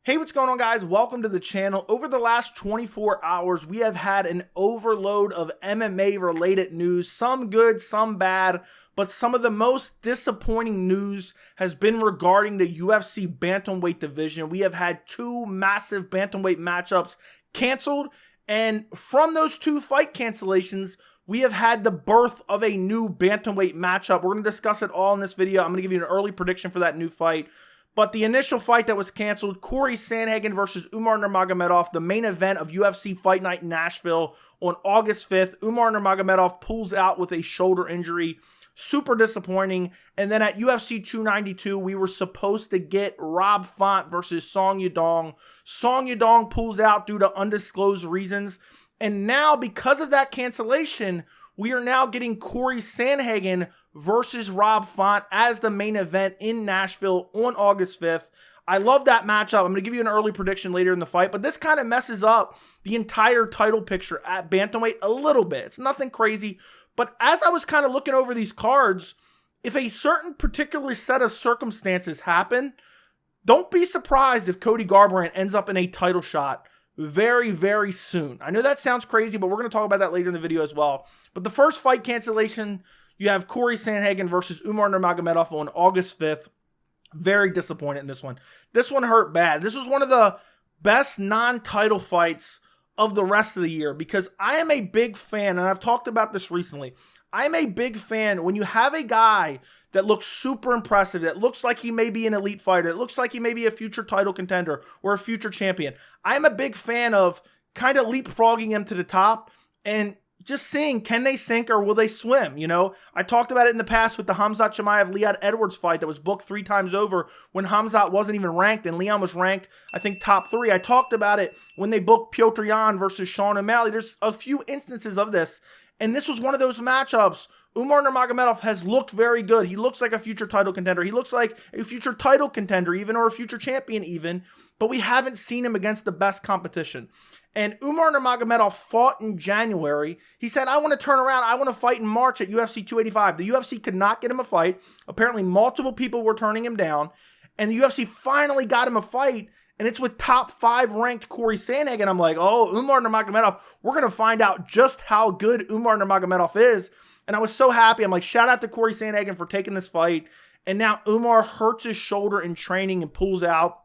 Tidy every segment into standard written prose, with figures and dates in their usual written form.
Hey, what's going on, guys? Welcome to the channel. Over the last 24 hours, we have had an overload of MMA-related news, some good, some bad, but some of the most disappointing news has been regarding the UFC bantamweight division. We have had two massive bantamweight matchups canceled, and from those two fight cancellations, we have had the birth of a new bantamweight matchup. We're going to discuss it all in this video. I'm going to give you an early prediction for that new fight. But the initial fight that was canceled, Cory Sandhagen versus Umar Nurmagomedov, the main event of UFC Fight Night Nashville on August 5th. Umar Nurmagomedov pulls out with a shoulder injury. Super disappointing. And then at UFC 292, we were supposed to get Rob Font versus Song Yadong. Song Yadong pulls out due to undisclosed reasons. And now, because of that cancellation, we are now getting Cory Sandhagen versus Rob Font as the main event in Nashville on August 5th. I love that matchup. I'm going to give you an early prediction later in the fight, but this kind of messes up the entire title picture at bantamweight a little bit. It's nothing crazy, but as I was kind of looking over these cards, if a certain particular set of circumstances happen, don't be surprised if Cody Garbrandt ends up in a title shot very, very soon. I know that sounds crazy, but we're going to talk about that later in the video as well. But the first fight cancellation, you have Cory Sandhagen versus Umar Nurmagomedov on August 5th. Very disappointed in this one. This one hurt bad. This was one of the best non-title fights of the rest of the year because I am a big fan, and I've talked about this recently. I'm a big fan when you have a guy that looks super impressive, that looks like he may be an elite fighter, that looks like he may be a future title contender or a future champion. I'm a big fan of kind of leapfrogging him to the top and just seeing, can they sink or will they swim? You know, I talked about it in the past with the Khamzat Chimaev-Leon Edwards fight that was booked 3 times over when Khamzat wasn't even ranked and Leon was ranked, I think, top 3. I talked about it when they booked Petr Yan versus Sean O'Malley. There's a few instances of this, and this was one of those matchups. Umar Nurmagomedov has looked very good. He looks like a future title contender. He looks like a future title contender even, or a future champion even, but we haven't seen him against the best competition. And Umar Nurmagomedov fought in January. He said, I want to turn around. I want to fight in March at UFC 285. The UFC could not get him a fight. Apparently, multiple people were turning him down. And the UFC finally got him a fight. And it's with top 5 ranked Cory Sandhagen. I'm like, oh, Umar Nurmagomedov, we're going to find out just how good Umar Nurmagomedov is. And I was so happy. I'm like, shout out to Cory Sandhagen for taking this fight. And now Umar hurts his shoulder in training and pulls out.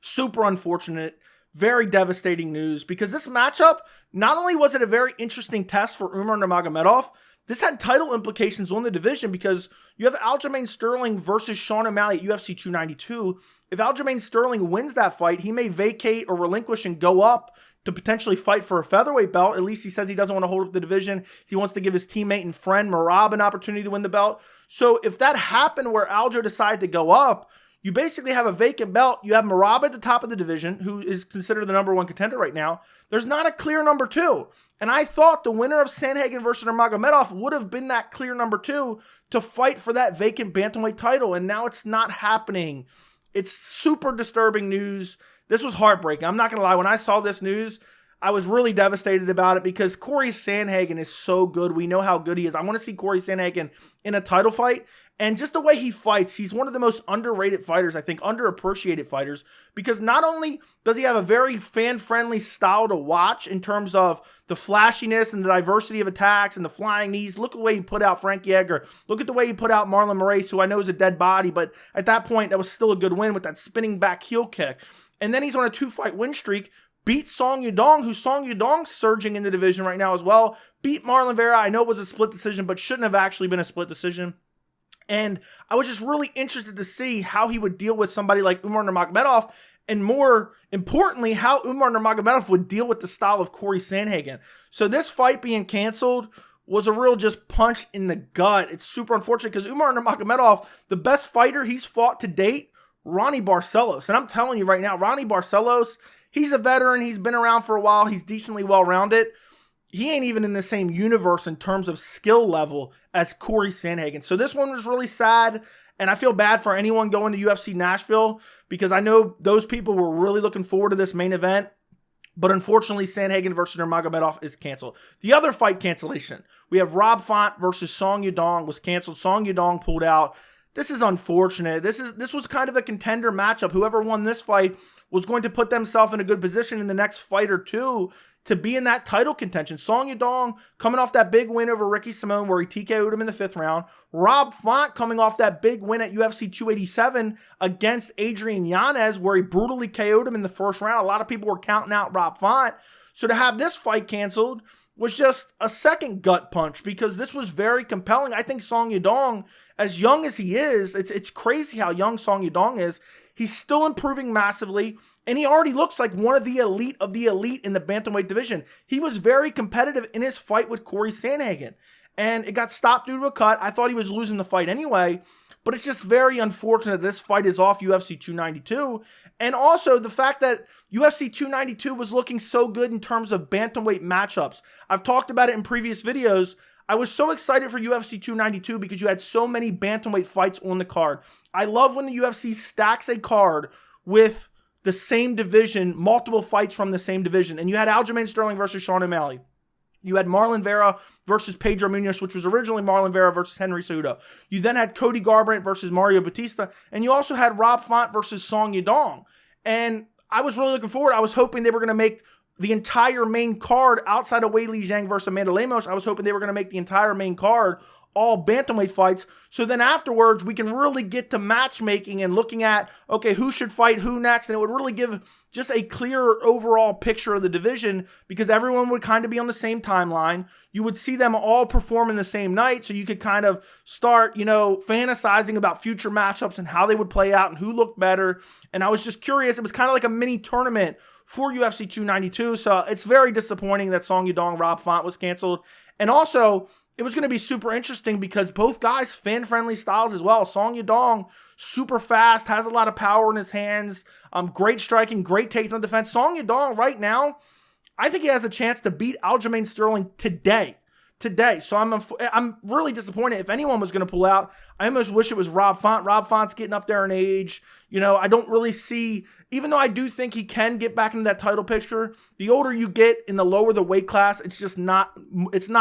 Super unfortunate. Very devastating news because this matchup, not only was it a very interesting test for Umar Nurmagomedov, this had title implications on the division because you have Aljamain Sterling versus Sean O'Malley at UFC 292. If Aljamain Sterling wins that fight, he may vacate or relinquish and go up to potentially fight for a featherweight belt. At least he says he doesn't want to hold up the division. He wants to give his teammate and friend Merab an opportunity to win the belt. So if that happened where Aljo decided to go up, you basically have a vacant belt. You have Merab at the top of the division, who is considered the #1 contender right now. There's not a clear number 2. And I thought the winner of Sandhagen versus Nurmagomedov would have been that clear number 2 to fight for that vacant bantamweight title. And now it's not happening. It's super disturbing news. This was heartbreaking. I'm not going to lie. When I saw this news, I was really devastated about it because Cory Sandhagen is so good. We know how good he is. I want to see Cory Sandhagen in a title fight. And just the way he fights, he's one of the most underrated fighters, I think, underappreciated fighters, because not only does he have a very fan-friendly style to watch in terms of the flashiness and the diversity of attacks and the flying knees. Look at the way he put out Frankie Edgar. Look at the way he put out Marlon Moraes, who I know is a dead body, but at that point, that was still a good win with that spinning back heel kick. And then he's on a 2-fight win streak. Beat Song Yadong, who Song Yadong's surging in the division right now as well. Beat Marlon Vera. I know it was a split decision, but shouldn't have actually been a split decision. And I was just really interested to see how he would deal with somebody like Umar Nurmagomedov, and more importantly, how Umar Nurmagomedov would deal with the style of Cory Sandhagen. So this fight being canceled was a real just punch in the gut. It's super unfortunate because Umar Nurmagomedov, the best fighter he's fought to date, Ronnie Barcelos. And I'm telling you right now, Ronnie Barcelos, he's a veteran. He's been around for a while. He's decently well-rounded. He ain't even in the same universe in terms of skill level as Cory Sandhagen. So this one was really sad, and I feel bad for anyone going to UFC Nashville because I know those people were really looking forward to this main event. But unfortunately, Sandhagen versus Nurmagomedov is canceled. The other fight cancellation, we have Rob Font versus Song Yadong was canceled. Song Yadong pulled out. This is unfortunate. This was kind of a contender matchup. Whoever won this fight was going to put themselves in a good position in the next fight or two to be in that title contention. Song Yadong coming off that big win over Ricky Simon where he TKO'd him in the 5th round. Rob Font coming off that big win at UFC 287 against Adrian Yanez where he brutally KO'd him in the 1st round. A lot of people were counting out Rob Font. So to have this fight canceled was just a second gut punch because this was very compelling. I think Song Yadong, as young as he is, it's crazy how young Song Yadong is. He's still improving massively, and he already looks like one of the elite in the bantamweight division. He was very competitive in his fight with Cory Sandhagen, and it got stopped due to a cut. I thought he was losing the fight anyway, but it's just very unfortunate this fight is off UFC 292. And also the fact that UFC 292 was looking so good in terms of bantamweight matchups. I've talked about it in previous videos. I was so excited for UFC 292 because you had so many bantamweight fights on the card. I love when the UFC stacks a card with the same division, multiple fights from the same division. And you had Aljamain Sterling versus Sean O'Malley. You had Marlon Vera versus Pedro Munoz, which was originally Marlon Vera versus Henry Cejudo. You then had Cody Garbrandt versus Mario Batista. And you also had Rob Font versus Song Yadong. And I was really looking forward. I was hoping they were going to make the entire main card outside of Weili Zhang versus Amanda Lemos. I was hoping they were going to make the entire main card all bantamweight fights. So then afterwards, we can really get to matchmaking and looking at, okay, who should fight who next. And it would really give just a clearer overall picture of the division because everyone would kind of be on the same timeline. You would see them all perform in the same night. So you could kind of start, fantasizing about future matchups and how they would play out and who looked better. And I was just curious. It was kind of like a mini tournament for UFC 292. So it's very disappointing that Song Yadong Rob Font was canceled. And also, it was going to be super interesting because both guys fan-friendly styles as well. Song Yadong, super fast, has a lot of power in his hands, great striking, great takedown defense. Song Yadong right now, I think he has a chance to beat Aljamain Sterling today. So I'm really disappointed. If anyone was going to pull out, I almost wish it was Rob Font. Rob Font's getting up there in age. I don't really see, even though I do think he can get back into that title picture, the older you get in the lower the weight class, it's not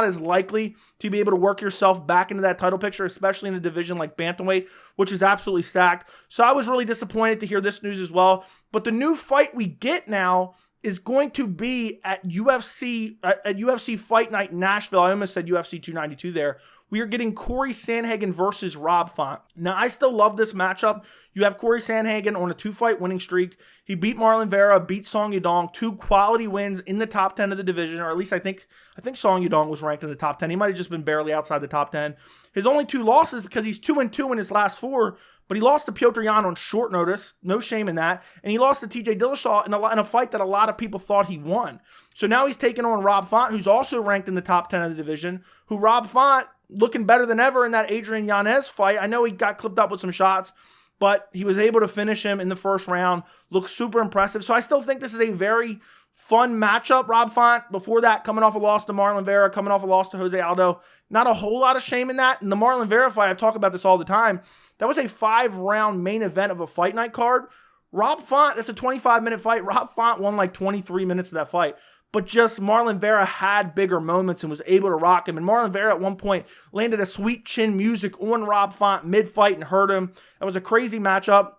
as likely to be able to work yourself back into that title picture, especially in a division like bantamweight, which is absolutely stacked. So I was really disappointed to hear this news as well. But the new fight we get now is going to be at UFC Fight Night Nashville. I almost said UFC 292 there. We are getting Cory Sandhagen versus Rob Font. Now, I still love this matchup. You have Cory Sandhagen on a 2-fight winning streak. He beat Marlon Vera, beat Song Yadong, 2 quality wins in the top 10 of the division, or at least I think Song Yadong was ranked in the top 10. He might have just been barely outside the top 10. His only 2 losses because he's 2-2 in his last 4, but he lost to Piotr Jan on short notice. No shame in that. And he lost to TJ Dillashaw in a fight that a lot of people thought he won. So now he's taking on Rob Font, who's also ranked in the top 10 of the division, who Rob Font looking better than ever in that Adrian Yanez fight. I know he got clipped up with some shots, but he was able to finish him in the 1st round. Looked super impressive. So I still think this is a very fun matchup. Rob Font, before that, coming off a loss to Marlon Vera, coming off a loss to Jose Aldo. Not a whole lot of shame in that. In the Marlon Vera fight, I talk about this all the time. That was a 5-round main event of a fight night card. Rob Font, that's a 25-minute fight. Rob Font won like 23 minutes of that fight. But just Marlon Vera had bigger moments and was able to rock him. And Marlon Vera at one point landed a sweet chin music on Rob Font mid-fight and hurt him. That was a crazy matchup.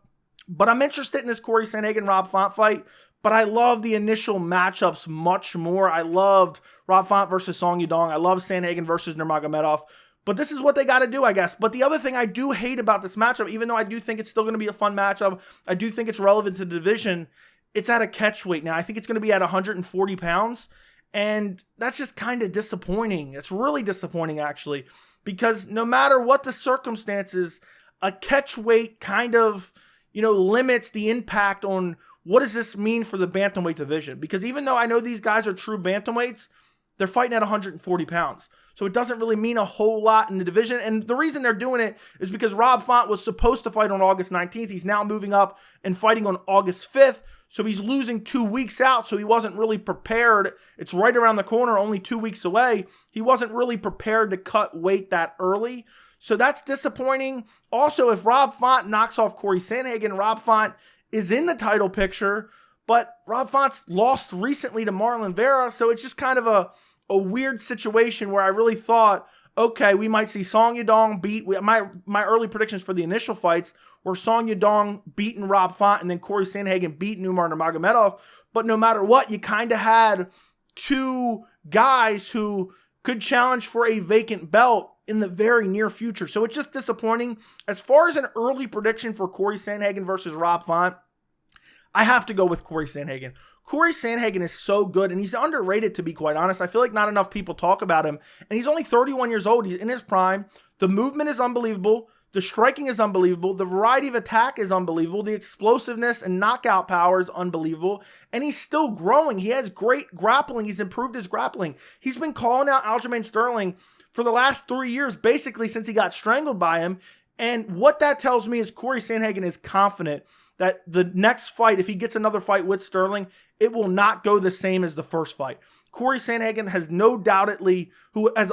But I'm interested in this Cory Sandhagen-Rob Font fight. But I love the initial matchups much more. I loved Rob Font versus Song Yadong. I love Sandhagen versus Nurmagomedov. But this is what they got to do, I guess. But the other thing I do hate about this matchup, even though I do think it's still going to be a fun matchup, I do think it's relevant to the division, it's at a catch weight now. I think it's going to be at 140 pounds. And that's just kind of disappointing. It's really disappointing, actually. Because no matter what the circumstances, a catch weight kind of, limits the impact on what does this mean for the bantamweight division. Because even though I know these guys are true bantamweights, they're fighting at 140 pounds. So it doesn't really mean a whole lot in the division. And the reason they're doing it is because Rob Font was supposed to fight on August 19th. He's now moving up and fighting on August 5th. So he's losing 2 weeks out. So he wasn't really prepared. It's right around the corner, only 2 weeks away. He wasn't really prepared to cut weight that early. So that's disappointing. Also, if Rob Font knocks off Cory Sandhagen, Rob Font is in the title picture. But Rob Font's lost recently to Marlon Vera. So it's just kind of a weird situation where I really thought, okay, we might see Song Yadong beat, my early predictions for the initial fights were Song Yadong beating Rob Font and then Cory Sandhagen beating Umar Nurmagomedov. But no matter what, you kind of had two guys who could challenge for a vacant belt in the very near future. So it's just disappointing. As far as an early prediction for Cory Sandhagen versus Rob Font, I have to go with Cory Sandhagen. Cory Sandhagen is so good, and he's underrated, to be quite honest. I feel like not enough people talk about him, and he's only 31 years old. He's in his prime. The movement is unbelievable. The striking is unbelievable. The variety of attack is unbelievable. The explosiveness and knockout power is unbelievable, and he's still growing. He has great grappling. He's improved his grappling. He's been calling out Aljamain Sterling for the last 3 years, basically since he got strangled by him, and what that tells me is Cory Sandhagen is confident that the next fight, if he gets another fight with Sterling, it will not go the same as the first fight. Cory Sandhagen has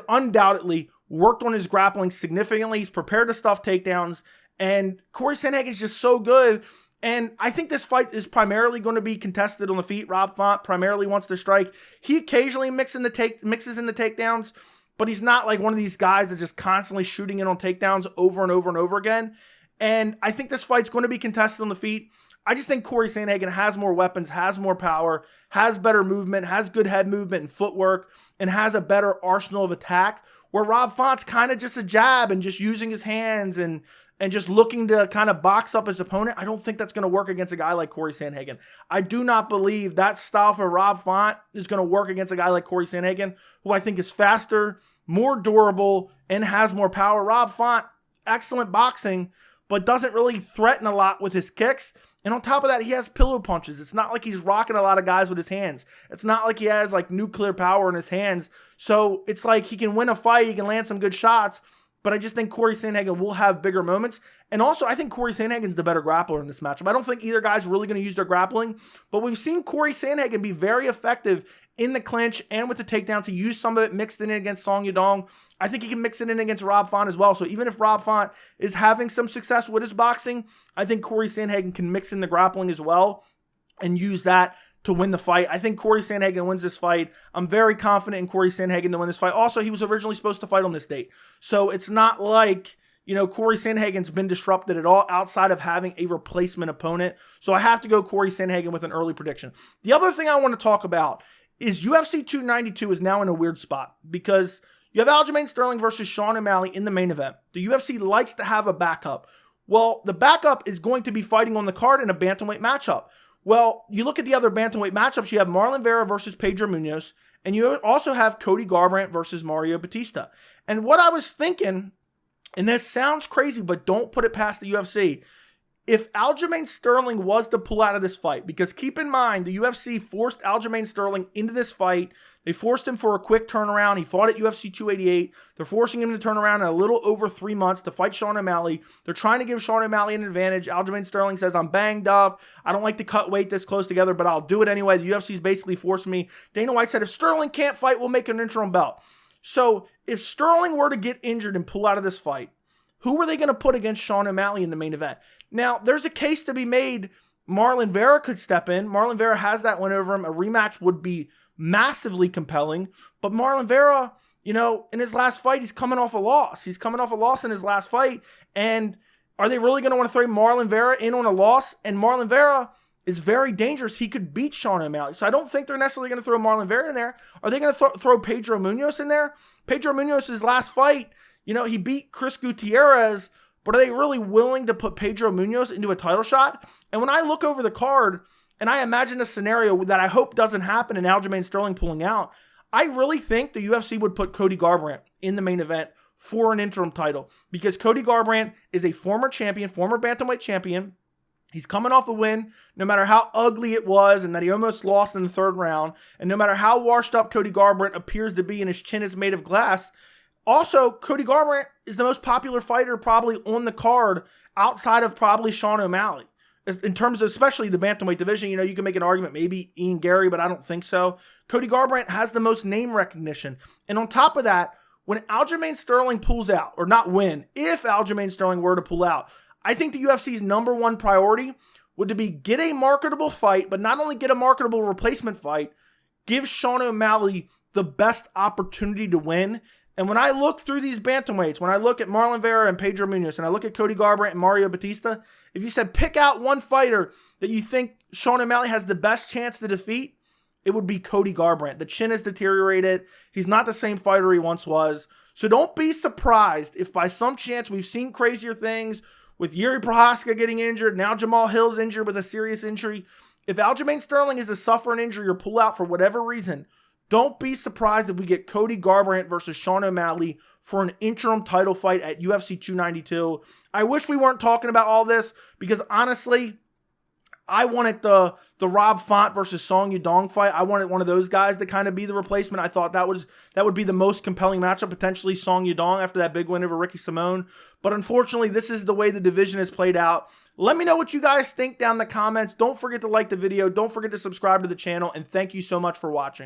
undoubtedly worked on his grappling significantly. He's prepared to stuff takedowns, and Cory Sandhagen is just so good. And I think this fight is primarily going to be contested on the feet. Rob Font primarily wants to strike. He occasionally mixes in the takedowns, but he's not like one of these guys that's just constantly shooting in on takedowns over and over and over again. And I think this fight's going to be contested on the feet. I just think Cory Sandhagen has more weapons, has more power, has better movement, has good head movement and footwork, and has a better arsenal of attack, where Rob Font's kind of just a jab and just using his hands and just looking to kind of box up his opponent. I don't think that's going to work against a guy like Cory Sandhagen. I do not believe that style for Rob Font is going to work against a guy like Cory Sandhagen, who I think is faster, more durable, and has more power. Rob Font, excellent boxing, but doesn't really threaten a lot with his kicks. And on top of that, he has pillow punches. It's not like he's rocking a lot of guys with his hands. It's not like he has like nuclear power in his hands. So it's like he can win a fight, he can land some good shots, but I just think Cory Sandhagen will have bigger moments. And also, I think Cory Sandhagen's the better grappler in this matchup. I don't think either guy's really going to use their grappling, but we've seen Cory Sandhagen be very effective in the clinch and with the takedowns. He used some of it mixed in against Song Yadong. I think he can mix it in against Rob Font as well. So even if Rob Font is having some success with his boxing, I think Cory Sandhagen can mix in the grappling as well and use that to win the fight. I think Cory Sandhagen wins this fight. I'm very confident in Cory Sandhagen to win this fight. Also, he was originally supposed to fight on this date. So it's not like, Cory Sandhagen's been disrupted at all outside of having a replacement opponent. So I have to go Cory Sandhagen with an early prediction. The other thing I want to talk about is UFC 292 is now in a weird spot because you have Aljamain Sterling versus Sean O'Malley in the main event. The UFC likes to have a backup. Well, the backup is going to be fighting on the card in a bantamweight matchup. Well, you look at the other bantamweight matchups, you have Marlon Vera versus Pedro Munoz, and you also have Cody Garbrandt versus Mario Batista. And what I was thinking, and this sounds crazy, but don't put it past the UFC, if Aljamain Sterling was to pull out of this fight, because keep in mind, the UFC forced Aljamain Sterling into this fight. They forced him for a quick turnaround. He fought at UFC 288. They're forcing him to turn around in a little over 3 months to fight Sean O'Malley. They're trying to give Sean O'Malley an advantage. Aljamain Sterling says, I'm banged up. I don't like to cut weight this close together, but I'll do it anyway. The UFC's basically forced me. Dana White said, if Sterling can't fight, we'll make an interim belt. So if Sterling were to get injured and pull out of this fight, who were they going to put against Sean O'Malley in the main event? Now, there's a case to be made. Marlon Vera could step in. Marlon Vera has that win over him. A rematch would be massively compelling. But Marlon Vera, in his last fight, he's coming off a loss. He's coming off a loss in his last fight. And are they really going to want to throw Marlon Vera in on a loss? And Marlon Vera is very dangerous. He could beat Sean O'Malley. So I don't think they're necessarily going to throw Marlon Vera in there. Are they going to throw Pedro Munoz in there? Pedro Munoz's last fight, he beat Chris Gutierrez, but are they really willing to put Pedro Munoz into a title shot? And when I look over the card and I imagine a scenario that I hope doesn't happen in Aljamain Sterling pulling out, I really think the UFC would put Cody Garbrandt in the main event for an interim title because Cody Garbrandt is a former champion, former bantamweight champion. He's coming off a win, no matter how ugly it was and that he almost lost in the third round, and no matter how washed up Cody Garbrandt appears to be and his chin is made of glass. Also, Cody Garbrandt is the most popular fighter probably on the card outside of probably Sean O'Malley. In terms of especially the bantamweight division, you can make an argument, maybe Ian Gary, but I don't think so. Cody Garbrandt has the most name recognition. And on top of that, when Aljamain Sterling pulls out, or not when, if Aljamain Sterling were to pull out, I think the UFC's number one priority would be get a marketable fight, but not only get a marketable replacement fight, give Sean O'Malley the best opportunity to win. And when I look through these bantamweights, when I look at Marlon Vera and Pedro Munoz, and I look at Cody Garbrandt and Mario Batista, if you said pick out one fighter that you think Sean O'Malley has the best chance to defeat, it would be Cody Garbrandt. The chin has deteriorated. He's not the same fighter he once was. So don't be surprised if by some chance we've seen crazier things with Yuri Prohaska getting injured, now Jamal Hill's injured with a serious injury. If Aljamain Sterling is to suffer an injury or pull out for whatever reason, don't be surprised if we get Cody Garbrandt versus Sean O'Malley for an interim title fight at UFC 292. I wish we weren't talking about all this because honestly, I wanted the Rob Font versus Song Yadong fight. I wanted one of those guys to kind of be the replacement. I thought that would be the most compelling matchup, potentially Song Yadong after that big win over Ricky Simone. But unfortunately, this is the way the division has played out. Let me know what you guys think down in the comments. Don't forget to like the video. Don't forget to subscribe to the channel. And thank you so much for watching.